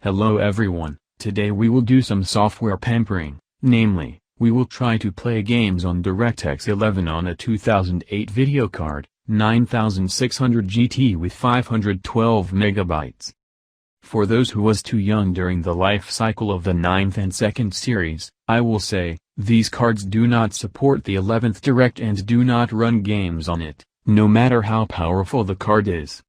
Hello everyone, today we will do some software pampering, namely, we will try to play games on DirectX 11 on a 2008 video card, 9600 GT with 512 megabytes. For those who was too young during the life cycle of the 9th and 2nd series, I will say, these cards do not support the 11th Direct and do not run games on it, no matter how powerful the card is.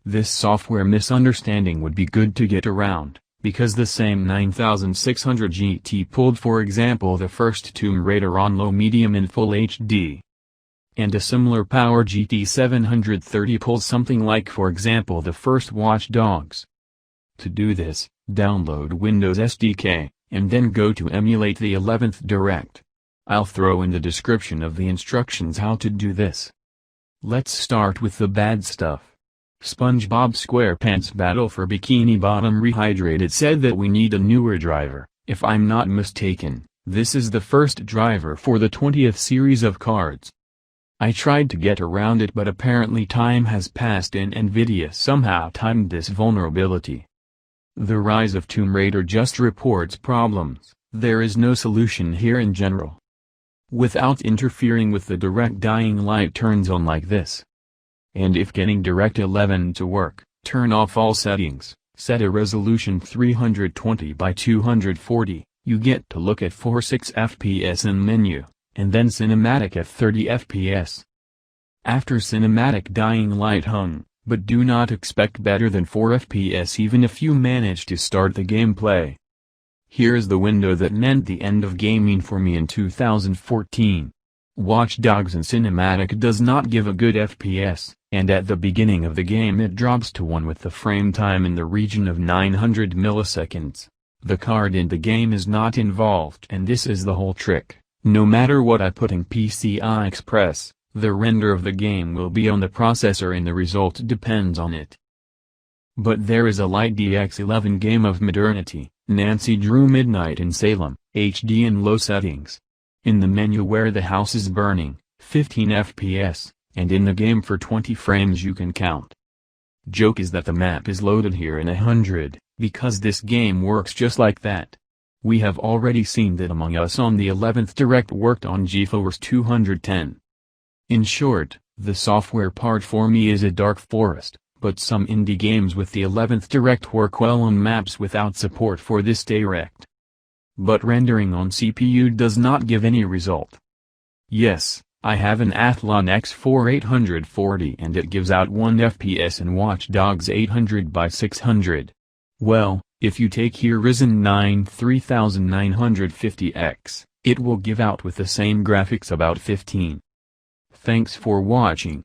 This software misunderstanding would be good to get around, because the same 9600 GT pulled for example the first Tomb Raider on low medium in full HD. And a similar power GT 730 pulls something like for example the first Watchdogs. To do this, download Windows SDK, and then go to emulate the 11th Direct. I'll throw in the description of the instructions how to do this. Let's start with the bad stuff. SpongeBob SquarePants Battle for Bikini Bottom Rehydrated said that we need a newer driver. If I'm not mistaken, this is the first driver for the 20th series of cards. I tried to get around it but apparently time has passed and Nvidia somehow timed this vulnerability. The rise of Tomb Raider just reports problems, there is no solution here in general. Without interfering with the direct dying light turns on like this. And if getting Direct 11 to work, turn off all settings, set a resolution 320 by 240, you get to look at 46 FPS in menu, and then cinematic at 30 FPS. After cinematic dying light hung, but do not expect better than 4 FPS even if you manage to start the gameplay. Here's the window that meant the end of gaming for me in 2014. Watchdogs in cinematic does not give a good FPS, and at the beginning of the game it drops to 1 with the frame time in the region of 900 milliseconds. The card in the game is not involved and this is the whole trick. No matter what I put in PCI Express, the render of the game will be on the processor and the result depends on it. But there is a light DX11 game of modernity, Nancy Drew Midnight in Salem, HD in low settings. In the menu where the house is burning, 15 FPS, and in the game for 20 frames you can count. Joke is that the map is loaded here in 100, because this game works just like that. We have already seen that Among Us on the 11th Direct worked on GeForce 210. In short, the software part for me is a dark forest, but some indie games with the 11th Direct work well on maps without support for this Direct. But rendering on CPU does not give any result. Yes, I have an Athlon X4 840 and it gives out 1 FPS in Watchdogs 800 by 600. Well, if you take here Ryzen 9 3950X, it will give out with the same graphics about 15. Thanks for watching.